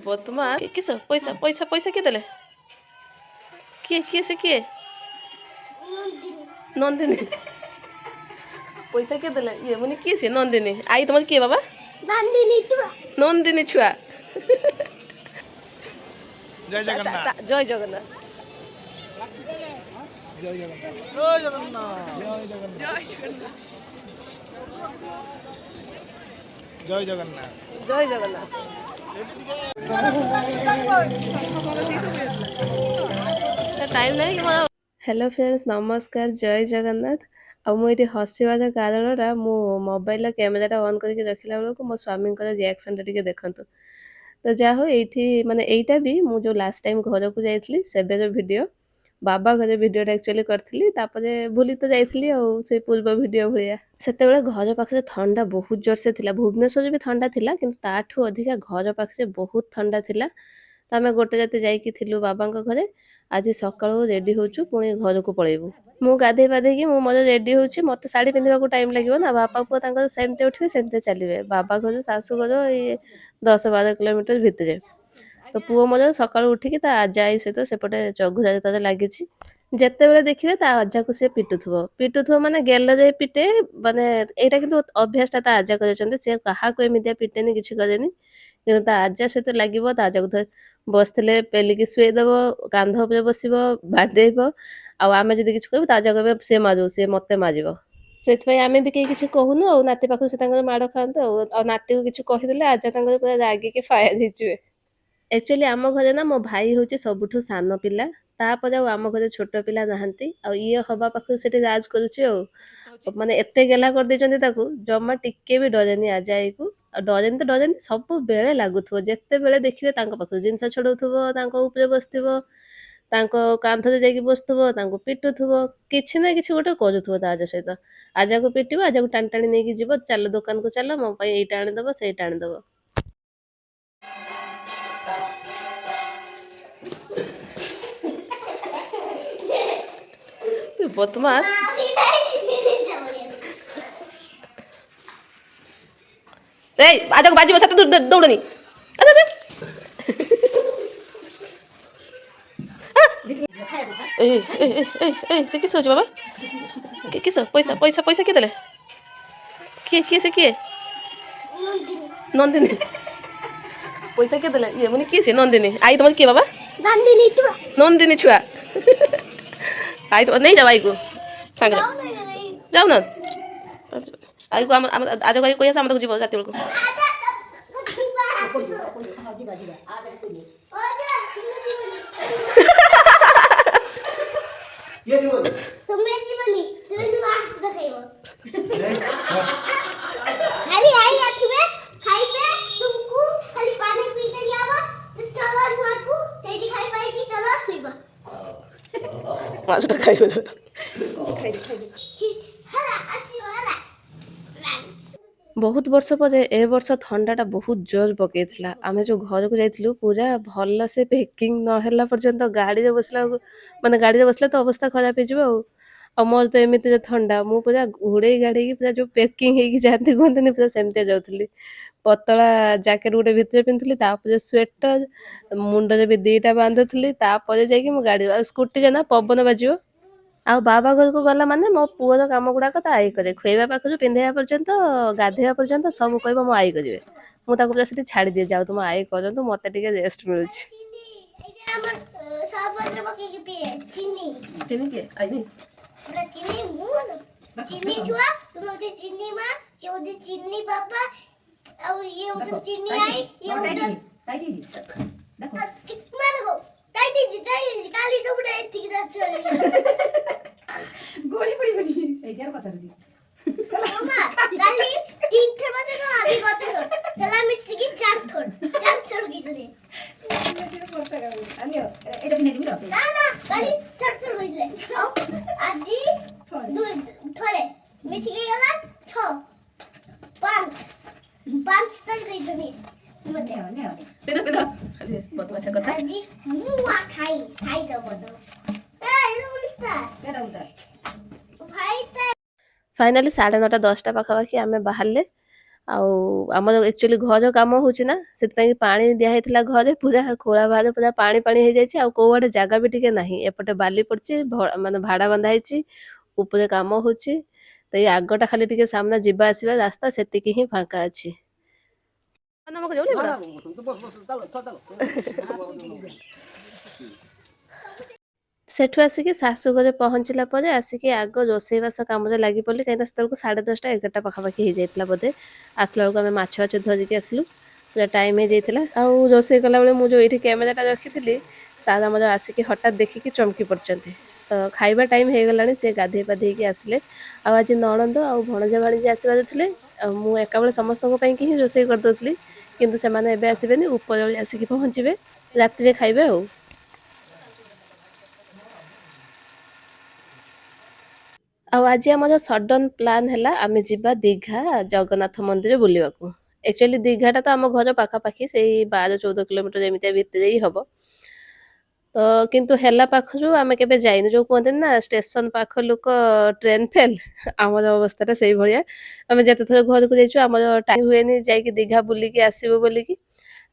বর্তমান কিস পয়সা পয়সা পয়সা কে দেলে কিଏ ସେ କିଏ ନନ୍ଦିନୀ ପଇସା କିଏ ଦେଲେ ଇଏ ମାନେ କିଏ ସିଏ ନନ୍ଦିନୀ ଆଇ ତମର କିଏ ବାବା ନନ୍ଦିନୀ ଛୁଆ ଜୟ ଜଗନ୍ନାଥ ଜୟ ଜଗନ୍ନାଥ ଜୟ ଜଗନ୍ନାଥ ଜୟ ଜଗନ୍ନାଥ ଜୟ ଜଗନ୍ନାଥ ଟାଇମ୍ ନାହିଁ କି ମୋର ହ୍ୟାଲୋ ଫ୍ରେଣ୍ଡସ୍ ନମସ୍କାର ଜୟ ଜଗନ୍ନାଥ ଆଉ ମୁଁ ଏଠି ହସିବାର କାରଣଟା ମୁଁ ମୋବାଇଲର କ୍ୟାମେରାଟା ଅନ୍ କରିକି ରଖିଲା ବେଳକୁ ମୋ ସ୍ୱାମୀଙ୍କର ରିଆକ୍ସନଟା ଟିକେ ଦେଖନ୍ତୁ ତ ଯାହା ହଉ ଏଇଠି ମାନେ ଏଇଟା ବି ମୁଁ ଯେଉଁ ଲାଷ୍ଟ ଟାଇମ୍ ଘରକୁ ଯାଇଥିଲି ସେବେର ଭିଡ଼ିଓ ବାବା ଘରେ ଭିଡ଼ିଓଟା ଆକ୍ଚୁଆଲି କରିଥିଲି ତାପରେ ଭୁଲି ତ ଯାଇଥିଲି ଆଉ ସେଇ ପୂର୍ବ ଭିଡ଼ିଓ ଭଳିଆ ସେତେବେଳେ ଘର ପାଖରେ ଥଣ୍ଡା ବହୁତ ଜୋରସେ ଥିଲା ଭୁବନେଶ୍ୱରରେ ବି ଥଣ୍ଡା ଥିଲା କିନ୍ତୁ ତାଠୁ ଅଧିକା ଘର ପାଖରେ ବହୁତ ଥଣ୍ଡା ଥିଲା ତ ଆମେ ଗୋଟେ ରାତି ଯାଇକି ଥିଲୁ ବାବାଙ୍କ ଘରେ ଆଜି ସକାଳୁ ରେଡ଼ି ହେଉଛୁ ପୁଣି ଘରକୁ ପଳେଇବୁ ମୁଁ ଗାଧେଇ ପାଧେଇକି ମୁଁ ମୋର ରେଡ଼ି ହେଉଛି ମୋତେ ଶାଢ଼ୀ ପିନ୍ଧିବାକୁ ଟାଇମ୍ ଲାଗିବ ନା ବାପା ପୁଅ ତାଙ୍କର ସେମିତି ଉଠିବେ ସେମିତି ଚାଲିବେ ବାବା ଘର ଶାଶୁ ଘର ଏଇ 10-12 କିଲୋମିଟର ଭିତରେ ତ ପୁଅ ମୋର ସକାଳୁ ଉଠିକି ତା ଆଜା ଆଈ ସହିତ ସେପଟେ ଚଗୁରାରେ ତାର ଲାଗିଛି ଯେତେବେଳେ ଦେଖିବେ ତା ଅଜାକୁ ସେ ପିଟୁଥିବ ମାନେ ଗେଲରେ ପିଟେ ମାନେ ଏଇଟା କିନ୍ତୁ ଅଭ୍ୟାସଟା ତା ଆଜା କରିଛନ୍ତି ସେ କାହାକୁ ଏମିତିଆ ପିଟେନି କିଛି କରେନି କିନ୍ତୁ ତା ଆଜା ସହିତ ଲାଗିବ ତା ଆଜାକୁ ବସିଥିଲେ ପେଲିକି ଶୁଏଇଦେବ କାନ୍ଧ ଉପରେ ବସିବ ବାଡ଼େଇବ ଆଉ ଆମେ ଯଦି କିଛି କହିବୁ ତା ଆଜା କହିବେ ସେ ମାରୁ ସେ ମୋତେ ମାରିବ ସେଥିପାଇଁ ଆମେ ବି କେହି କିଛି କହୁନୁ ଆଉ ନାତି ପାଖକୁ ସେ ତାଙ୍କର ମାଡ଼ ଖାଆନ୍ତୁ ଆଉ ନାତିକୁ କିଛି କହିଦେଲେ ଆଜା ତାଙ୍କର ପୁରା ରାଗିକି ଫାୟାର ହେଇଯିବେ ଆକ୍ଚୁଆଲି ଆମ ଘରେ ନା ମୋ ଭାଇ ହେଉଛି ସବୁଠୁ ସାନ ପିଲା ତାପରେ ଆଉ ଆମ ଘରେ ଛୋଟ ପିଲା ନାହାନ୍ତି ଆଉ ଇଏ ହବା ପାଖରୁ ସେଠି ରାଜ କରୁଛି ଆଉ ମାନେ ଏତେ ଗେଲା କରିଦେଇଛନ୍ତି ତାକୁ ଜମା ଟିକେ ବି ଡରେନି ଆଜା ଆଈକୁ ଆଉ ଡରେନି ତ ଡରେନି ସବୁବେଳେ ଲାଗୁଥିବ ଯେତେବେଳେ ଦେଖିବେ ତାଙ୍କ ପାଖରୁ ଜିନିଷ ଛଡ଼ଉଥିବ ତାଙ୍କ ଉପରେ ବସିଥିବ ତାଙ୍କ କାନ୍ଧରେ ଯାଇକି ବସୁଥିବ ତାଙ୍କୁ ପିଟୁଥିବ କିଛି ନା କିଛି ଗୋଟେ କରୁଥିବ ତା ଆଜା ସହିତ ଆଜାକୁ ପିଟିବ ଆଜାକୁ ଟାଣି ଟାଣି ନେଇକି ଯିବ ଚାଲ ଦୋକାନକୁ ଚାଲ ମୋ ପାଇଁ ଏଇଟା ଆଣିଦେବ ସେଇଟା ଆଣିଦେବ বদমাস এই আজাকে বাজিব সাথে দৌড়নি সে কিস হচ্ছে বাবা কিস পয়সা পয়সা পয়সা কে দেলে কিଏ ସେ କିଏ ନନ୍ଦିନୀ ପଇସା କିଏ ଦେଲେ ଇଏ ମାନେ କିଏ ସିଏ ନନ୍ଦିନୀ ଆଇ ତମର କିଏ ବାବା ନନ୍ଦିନୀ ଛୁଆ ଆଇ ତ ନେଇଯାଅ ଆଇକୁ ସାଙ୍ଗରେ ଯାଉନ ଆଇକୁ ଆମ ଆଜକୁ ଆଇ କହି ଆସ ଆମ ତାକୁ ଯିବ ରାତି ବେଳକୁ ମାଛଟା ଖାଇବ ବହୁତ ବର୍ଷ ପରେ ଏ ବର୍ଷ ଥଣ୍ଡାଟା ବହୁତ ଜୋର ପକେଇଥିଲା ଆମେ ଯେଉଁ ଘରକୁ ଯାଇଥିଲୁ ପୁରା ଭଲସେ ପ୍ୟାକିଂ ନହେଲା ପର୍ଯ୍ୟନ୍ତ ଗାଡ଼ିରେ ବସିଲା ବେଳକୁ ମାନେ ଗାଡ଼ିରେ ବସିଲେ ତ ଅବସ୍ଥା ଖରାପ ହେଇଯିବ ଆଉ ମୋର ତ ଏମିତିରେ ଥଣ୍ଡା ମୁଁ ପୁରା ଘୋଡ଼େଇ ଗାଡ଼େଇକି ପୁରା ଯେଉଁ ପ୍ୟାକିଂ ହେଇକି ଯାଆନ୍ତି କୁହନ୍ତିନି ପୁରା ସେମିତିଆ ଯାଉଥିଲି ପତଳା ଜ୍ୟାକେଟ୍ ଗୋଟେ ଭିତରେ ପିନ୍ଧୁଥିଲି ତାପରେ ସ୍ୱେଟର ମୁଣ୍ଡରେ ବି ଦୁଇଟା ବାନ୍ଧୁଥିଲି ତାପରେ ଯାଇକି ମୁଁ ଗାଡ଼ି ଆଉ ସ୍କୁଟିରେ ନା ପବନ ବାଜିବ ଆଉ ବାବା ଘରକୁ ଗଲା ମାନେ ମୋ ପୁଅର କାମ ଗୁଡ଼ାକ ତା ଆଈ କରେ ଖୁଆଇବା ପାଖରୁ ପିନ୍ଧାଇବା ପର୍ଯ୍ୟନ୍ତ ଗାଧୋଇବା ପର୍ଯ୍ୟନ୍ତ ସବୁ କହିବ ମୋ ଆଈ କରିବେ ମୁଁ ତାକୁ ପୁରା ସେଠି ଛାଡ଼ିଦିଏ ଯାଉ ତୁମ ଆଈ କରନ୍ତୁ ମୋତେ ଟିକେ ରେଷ୍ଟ ମିଳୁଛି ଚିନି କିଏ ଆଇ ଚିନି ଛୁଆ ତୁମେ ହଉଛି ଚିନି ମା ସେ ହଉଛି ଚିନି ବାବା ଆଉ ଇଏ ହଉଛି ଚିନି ଆଇ ଇଏ ହଉଛି ମାରଗୋ କାଲି ତ ଗୋଟେ ଏତିକି ଗୋଳି ପଡ଼ି ପଡ଼ି ସେଇଟାର ପଚାରୁଛି ମାମା କାଲି ତିନଥର ବସେ ତ ଆଜି ଗତେ ତ ହେଲା ମିଶିକି ଚାର ଥର ଗୀତରେ ଆନିଅ এটা পিনে দিবি না না কালি চার ଥର গইলে ଆଉ ଆଜି দুই ଥରେ ମିଶିକି ଗଲା 6 5 ଥର ଗଇଛନ୍ତି ମତେ ପିଲା ବଦମାସ କଥା ଆଜି ମୁଁ ଖାଇ ଦବ ତ फाइनाली 9:30 10ଟା ପାଖାପାଖି ଆମେ ବାହାରିଲେ ଆଉ ଆମର ଆକ୍ଚୁଆଲି ଘର କାମ ହଉଛି ନା, ସେଥିପାଇଁ ପାଣି ଦିଆ ହେଇଥିଲା ଘରେ, ପୁରା ଖୋଳା ବାହାରେ ପୁରା ପାଣି ପାଣି ହେଇଯାଇଛି। ଆଉ କୋଉଆଡେ ଜାଗା ବି ଟିକେ ନାହିଁ, ଏପଟେ ବାଲି ପଡିଛି, ମାନେ ଭାଡା ବନ୍ଧା ହେଇଛି, ଉପରେ କାମ ହଉଛି। ତ ଏଇ ଆଗଟା ଖାଲି ଟିକେ ସାମ୍ନା ଯିବା ଆସିବା ରାସ୍ତା, ସେତିକି ହିଁ ଫାଙ୍କା ଅଛି। ସେଠୁ ଆସିକି ଶାଶୁ ଘରେ ପହଞ୍ଚିଲା ପରେ ଆସିକି ଆଗ ରୋଷେଇବାସ କାମରେ ଲାଗି ପଡ଼ିଲି, କାହିଁକିନା ସେତେବେଳକୁ 10:30 11ଟା ପାଖାପାଖି ହେଇଯାଇଥିଲା ବୋଧେ। ଆସିଲା ବେଳକୁ ଆମେ ମାଛ ବାଛ ଧରିକି ଆସିଲୁ, ପୁରା ଟାଇମ୍ ହେଇଯାଇଥିଲା। ଆଉ ରୋଷେଇ କଲାବେଳେ ମୁଁ ଯେଉଁ ଏଇଠି କ୍ୟାମେରାଟା ରଖିଥିଲି, ସାର୍ ଆମର ଆସିକି ହଠାତ୍ ଦେଖିକି ଚମକି ପଡ଼ିଛନ୍ତି। ତ ଖାଇବା ଟାଇମ୍ ହେଇଗଲାଣି, ସେ ଗାଧେଇ ପାଧେଇକି ଆସିଲେ। ଆଉ ଆଜି ନଣନ୍ଦ ଆଉ ଭଣଜା ଭାଣିଜୀ ଆସିବାର ଥିଲେ। ଆଉ ମୁଁ ଏକାବେଳେ ସମସ୍ତଙ୍କ ପାଇଁକି ହିଁ ରୋଷେଇ କରିଦେଉଥିଲି, କିନ୍ତୁ ସେମାନେ ଏବେ ଆସିବେନି, ଉପରଓଳି ଆସିକି ପହଞ୍ଚିବେ, ରାତିରେ ଖାଇବେ ଆଉ। ଆଉ ଆଜି ଆମର ସଡନ୍ ପ୍ଲାନ୍ ହେଲା, ଆମେ ଯିବା ଦୀଘା ଜଗନ୍ନାଥ ମନ୍ଦିର ବୁଲିବାକୁ। ଆକ୍ଚୁଆଲି ଦୀଘାଟା ତ ଆମ ଘର ପାଖାପାଖି, ସେଇ 12-14 କିଲୋମିଟର ଏମିତିଆ ଭିତରେ ହିଁ ହବ। ତ କିନ୍ତୁ ହେଲା ପାଖରୁ ଆମେ କେବେ ଯାଇନୁ, ଯୋଉ କୁହନ୍ତିନି ନା ଷ୍ଟେସନ ପାଖ ଲୋକ ଟ୍ରେନ୍ ଫେଲ୍, ଆମର ଅବସ୍ଥାଟା ସେଇଭଳିଆ। ଆମେ ଯେତେଥର ଘରକୁ ଯାଇଛୁ ଆମର ଟାଇମ୍ ହୁଏନି ଯାଇକି ଦୀଘା ବୁଲିକି ଆସିବୁ ବୋଲିକି।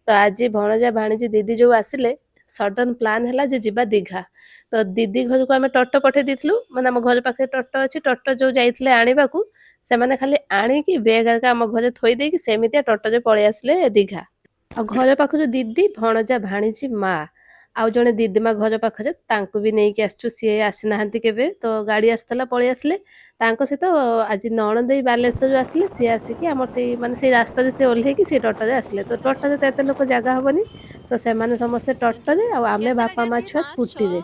ତ ଆଜି ଭଣଜା ଭାଣିଜୀ ଦିଦି ଯୋଉ ଆସିଲେ, ସଡନ୍ ପ୍ଲାନ୍ ହେଲା ଯେ ଯିବା ଦୀଘା। ତ ଦିଦି ଘରକୁ ଆମେ ଟୋଟୋ ପଠେଇ ଦେଇଥିଲୁ, ମାନେ ଆମ ଘର ପାଖରେ ଟୋଟୋ ଅଛି, ଟୋଟୋ ଯୋଉ ଯାଇଥିଲେ ଆଣିବାକୁ, ସେମାନେ ଖାଲି ଆଣିକି ବ୍ୟାଗ୍ ହେରିକା ଆମ ଘରେ ଥୋଇ ଦେଇକି ସେମିତିଆ ଟୋଟୋରେ ପଳେଇ ଆସିଲେ ଦୀଘା। ଆଉ ଘର ପାଖରୁ ଦିଦି, ଭଣଜା ଭାଣିଜୀ, ମା, ଆଉ ଜଣେ ଦିଦିମା ଘର ପାଖରେ, ତାଙ୍କୁ ବି ନେଇକି ଆସିଛୁ। ସିଏ ଆସିନାହାନ୍ତି କେବେ, ତ ଗାଡ଼ି ଆସିଥିଲା ପଳେଇ ଆସିଲେ। ତାଙ୍କ ସହିତ ଆଜି ନଣନ୍ଦେଇ ବାଲେଶ୍ୱରରୁ ଆସିଲେ, ସିଏ ଆସିକି ଆମର ସେଇ ମାନେ ସେଇ ରାସ୍ତାରେ ସେ ଓହ୍ଲେଇକି ସେ ଟୋଟୋରେ ଆସିଲେ। ତ ଟୋଟୋରେ ତ ଏତେ ଲୋକ ଜାଗା ହବନି, ତ ସେମାନେ ସମସ୍ତେ ଟୋଟୋରେ, ଆଉ ଆମେ ବାପା ମା ଛୁଆ ସ୍କୁଟିରେ।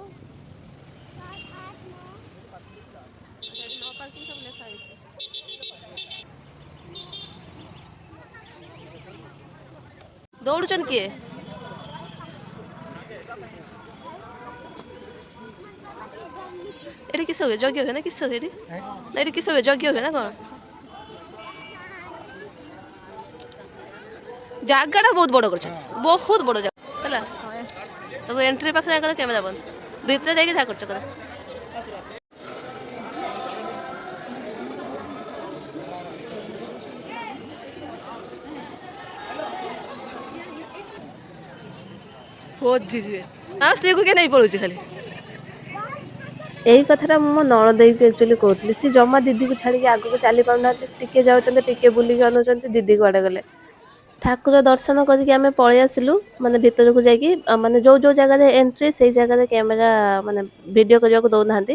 ଦୌଡୁଛନ୍ତି କିଏ? ଏଠି କିସ ହୁଏ? ଯଜ୍ଞ ହୁଏ ନା କିସ ହୁଏ ଏଠି? ନା ଏଠି କିସ ହୁଏ? ଯଜ୍ଞ ହୁଏ ନା କଣ? ଜାଗାଟା ବହୁତ ବଡ଼ କରିଛନ୍ତି, ବହୁତ ବଡ଼ ଜାଗା ହେଲା। ସବୁ ଏଣ୍ଟ୍ରି ପାଖରେ କ୍ୟାମେରା ବନ୍ଦ, ଭିତରେ ଯାଇକି ଯାହା କରୁଛ କର। ସ୍ତ୍ରୀକୁ କିଏ ନେଇ ପଳଉଛି ଖାଲି। ଏଇ କଥାଟା ମୁଁ ମୋ ନଣଦେଇକୁ ଆକ୍ଚୁଆଲି କହୁଥିଲି। ସେ ଜମା ଦିଦିକୁ ଛାଡ଼ିକି ଆଗକୁ ଚାଲି ପାରୁନାହାନ୍ତି, ଟିକେ ଯାଉଛନ୍ତି, ଟିକେ ବୁଲିକି ଅନଉଛନ୍ତି, ଦିଦି କୁଆଡ଼େ ଗଲେ। ଠାକୁର ଦର୍ଶନ କରିକି ଆମେ ପଳେଇ ଆସିଲୁ, ମାନେ ଭିତରକୁ ଯାଇକି, ମାନେ ଯୋଉ ଯୋଉ ଜାଗାରେ ଏଣ୍ଟ୍ରି ସେଇ ଜାଗାରେ କ୍ୟାମେରା ମାନେ ଭିଡ଼ିଓ କରିବାକୁ ଦଉନାହାନ୍ତି,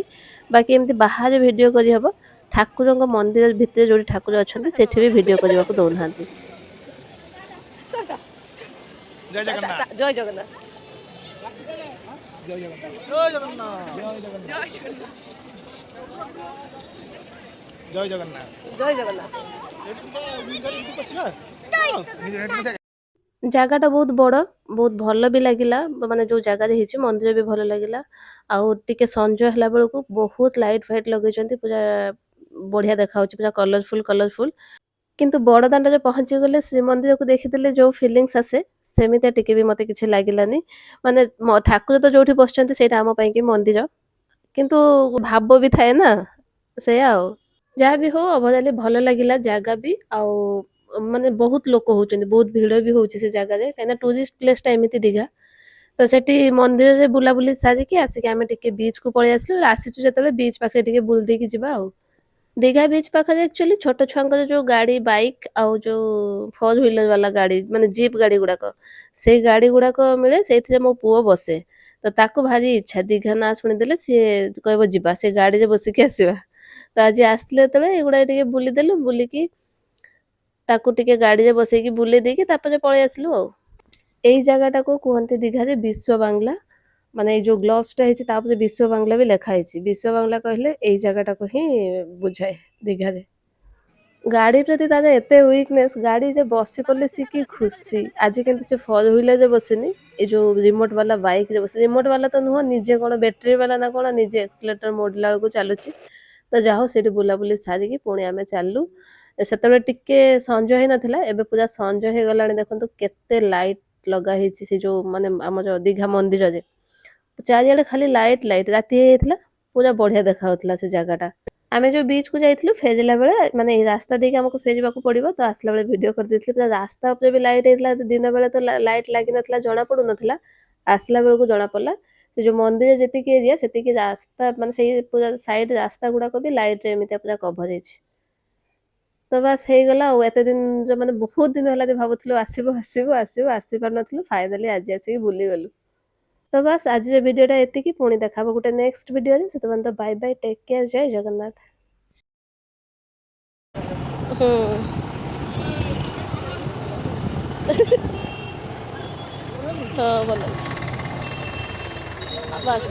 ବାକି ଏମିତି ବାହାରେ ଭିଡ଼ିଓ କରିହବ। ଠାକୁରଙ୍କ ମନ୍ଦିର ଭିତରେ ଯୋଉଠି ଠାକୁର ଅଛନ୍ତି ସେଠି ବି ଭିଡ଼ିଓ କରିବାକୁ ଦଉନାହାନ୍ତି। ଜୟ ଜଗନ୍ନାଥ। ଜୟ ଜଗନ୍ନାଥ। ଜୟ ଜଗନ୍ନାଥ। ଜୟ ଜଗନ୍ନାଥ। ଜୟ ଜଗନ୍ନାଥ। ଜୟ ଜଗନ୍ନାଥ। ଜାଗାଟା ବହୁତ ବଡ଼, ବହୁତ ଭଲ ବି ଲାଗିଲା, ମାନେ ଯୋଉ ଜାଗାରେ ହେଇଛି ମନ୍ଦିର ବି ଭଲ ଲାଗିଲା। ଆଉ ଟିକେ ସଞ୍ଜ ହେଲା ବେଳକୁ ବହୁତ ଲାଇଟ୍ ଫାଇଟ୍ ଲଗେଇଛନ୍ତି, ପୁରା ବଢ଼ିଆ ଦେଖାଯାଉଛି, ପୁରା କଲରଫୁଲ୍ କଲରଫୁଲ୍। କିନ୍ତୁ ବଡ଼ଦାଣ୍ଡରେ ପହଞ୍ଚିଗଲେ ଶ୍ରୀମନ୍ଦିରକୁ ଦେଖିଦେଲେ ଯୋଉ ଫିଲିଙ୍ଗସ୍ ଆସେ, ସେମିତିଆ ଟିକେ ବି ମୋତେ କିଛି ଲାଗିଲାନି। ମାନେ ଠାକୁର ତ ଯୋଉଠି ବସିଛନ୍ତି ସେଇଟା ଆମ ପାଇଁକି ମନ୍ଦିର, କିନ୍ତୁ ଭାବ ବି ଥାଏ ନା, ସେଇଆ ଆଉ। ଯାହା ବି ହଉ ଓଭରାଲି ଭଲ ଲାଗିଲା ଜାଗା ବି। ଆଉ ମାନେ ବହୁତ ଲୋକ ହଉଛନ୍ତି, ବହୁତ ଭିଡ଼ ବି ହଉଛି ସେ ଜାଗାରେ, କାହିଁକିନା ଟୁରିଷ୍ଟ ପ୍ଲେସଟା ଏମିତି ଦୀଘା। ତ ସେଠି ମନ୍ଦିରରେ ବୁଲାବୁଲି ସାରିକି ଆସିକି ଆମେ ଟିକେ ବିଚ୍କୁ ପଳେଇ ଆସିଲୁ। ଆସିଛୁ ଯେତେବେଳେ ବିଚ୍ ପାଖରେ ଟିକେ ବୁଲି ଦେଇକି ଯିବା ଆଉ। ଦୀଘା ବିଚ୍ ପାଖରେ ଆକ୍ଚୁଆଲି ଛୋଟ ଛୁଆଙ୍କର ଯୋଉ ଗାଡ଼ି, ବାଇକ୍ ଆଉ ଯୋଉ 4 ହ୍ୱିଲର ବାଲା ଗାଡ଼ି, ମାନେ ଜିପ୍ ଗାଡ଼ି ଗୁଡ଼ାକ, ସେଇ ଗାଡ଼ି ଗୁଡ଼ାକ ମିଳେ, ସେଇଥିରେ ମୋ ପୁଅ ବସେ। ତ ତାକୁ ଭାରି ଇଚ୍ଛା, ଦୀଘା ନାଁ ଶୁଣିଦେଲେ ସିଏ କହିବ ଯିବା, ସେ ଗାଡ଼ିରେ ବସିକି ଆସିବା। ତ ଆଜି ଆସିଥିଲେ ଯେତେବେଳେ ଏଗୁଡ଼ାକ ଟିକେ ବୁଲିଦେଲୁ, ବୁଲିକି ତାକୁ ଟିକେ ଗାଡ଼ିରେ ବସେଇକି ବୁଲେଇ ଦେଇକି ତାପରେ ପଳେଇ ଆସିଲୁ ଆଉ। ଏଇ ଜାଗାଟାକୁ କୁହନ୍ତି ଦୀଘାରେ ବିଶ୍ୱ ବାଂଲା, ମାନେ ଏଇ ଯୋଉ ଗ୍ଲୋଭସଟା ହେଇଛି ତାପରେ ବିଶ୍ୱ ବାଂଲା ବି ଲେଖା ହେଇଛି। ବିଶ୍ୱ ବାଂଲା କହିଲେ ଏଇ ଜାଗାଟାକୁ ହିଁ ବୁଝାଏ ଦୀଘାରେ। ଗାଡ଼ି ପ୍ରତି ତାର ଏତେ ୱିକନେସ୍, ଗାଡ଼ି ଯେ ବସି ପଡ଼ିଲେ ସିଏ କି ଖୁସି। ଆଜି କିନ୍ତୁ ସେ 4 ହ୍ୱିଲରରେ ବସିନି, ଏ ଯୋଉ ରିମୋଟ ବାଲା ବାଇକରେ ବସି, ରିମୋଟ ବାଲା ତ ନୁହଁ, ନିଜେ କଣ ବ୍ୟାଟେରୀ ବାଲା ନା କଣ, ନିଜେ ଏକ୍ସିଲେଟର ମୋଡ଼ିଲା ବେଳକୁ ଚାଲୁଛି। ତ ଯାହା ହଉ ସେଇଠି ବୁଲାବୁଲି ସାରିକି ପୁଣି ଆମେ ଚାଲିଲୁ। ସେତେବେଳେ ଟିକେ ସଞ୍ଜ ହେଇନଥିଲା, ଏବେ ପୁରା ସଞ୍ଜ ହେଇଗଲାଣି। ଦେଖନ୍ତୁ କେତେ ଲାଇଟ୍ ଲଗା ହେଇଛି ସେ ଯୋଉ ମାନେ ଆମର ଦୀଘା ମନ୍ଦିରରେ, ଚାରିଆଡ଼େ ଖାଲି ଲାଇଟ୍ ଲାଇଟ୍। ରାତି ହେଇଯାଇଥିଲା, ପୁରା ବଢ଼ିଆ ଦେଖାଯାଉଥିଲା ସେ ଜାଗାଟା। ଆମେ ଯୋଉ ବିଚ୍ କୁ ଯାଇଥିଲୁ ଫେରିଲା ବେଳେ ମାନେ ଏଇ ରାସ୍ତା ଦେଇକି ଆମକୁ ଫେରିବାକୁ ପଡ଼ିବ ତ ଆସିଲା ବେଳେ ଭିଡ଼ିଓ କରିଦେଇଥିଲି ପୁରା ରାସ୍ତା ଉପରେ ବି ଲାଇଟ୍ ହେଇଥିଲା ଦିନ ବେଳେ ତ ଲାଇଟ୍ ଲାଗିନଥିଲା ଜଣା ପଡ଼ୁନଥିଲା ଆସିଲା ବେଳକୁ ଜଣା ପଡ଼ିଲା ସେ ଯୋଉ ମନ୍ଦିର ଯେତିକି ଏରିଆ ସେତିକି ରାସ୍ତା ମାନେ ସେଇ ପୁରା ସାଇଡ୍ ରାସ୍ତା ଗୁଡ଼ାକ ବି ଲାଇଟ୍‌ରେ ଏମିତିଆ ପୁରା କଭର୍ ହେଇଛି। ତ ବାସ୍ ହେଇଗଲା ଆଉ ଏତେ ଦିନର ମାନେ ବହୁତ ଦିନ ହେଲାଣି ଭାବୁଥିଲୁ ଆସିପାରୁନଥିଲୁ ଫାଇନାଲି ଆଜି ଆସିକି ବୁଲିଗଲୁ। ତ ବାସ୍ ଆଜିର ଭିଡ଼ିଓଟା ଏତିକି ପୁଣି ଦେଖା ହବ ଗୋଟେ ନେକ୍ସଟ ଭିଡ଼ିଓରେ ସେତେ ପର୍ଯ୍ୟନ୍ତ ବାଏ ବାଏ ଟେକ୍ କେୟାର ଜୟ ଜଗନ୍ନାଥ। ହଁ ଭଲ ଅଛି। ବାସ୍।